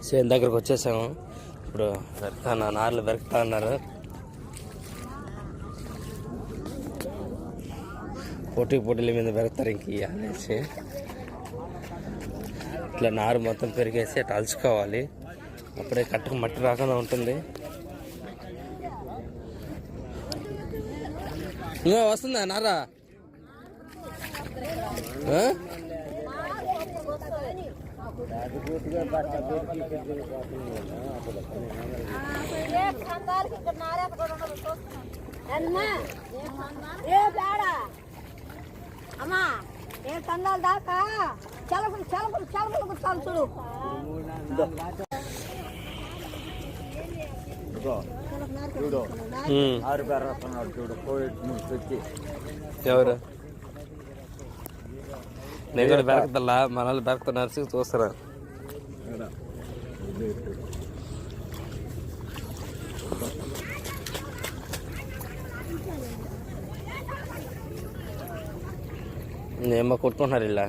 చేను దగ్గరకు వచ్చేసాము. ఇప్పుడు నార్లు పెరుగుతా ఉన్నారు. పోటీల మీద పెడతారు. ఇంక అనేసి ఇట్లా నారు మొత్తం పెరిగేసి అట్లా అలుచుకోవాలి. అప్పుడే కట్టకు మట్టి రాకుండా ఉంటుంది. ఇంకా వస్తుందా నారా? అమ్మా ఏ కందాలు దాకా చలకులు చలకులు చలకులు కుట్టాలి చూడు. ఎవరు నేను కూడా బెరకతల్లా మన వాళ్ళు బెరకుతున్నారు చూస్తారా. ఏమో కొట్టుకుంటున్నారు ఇలా.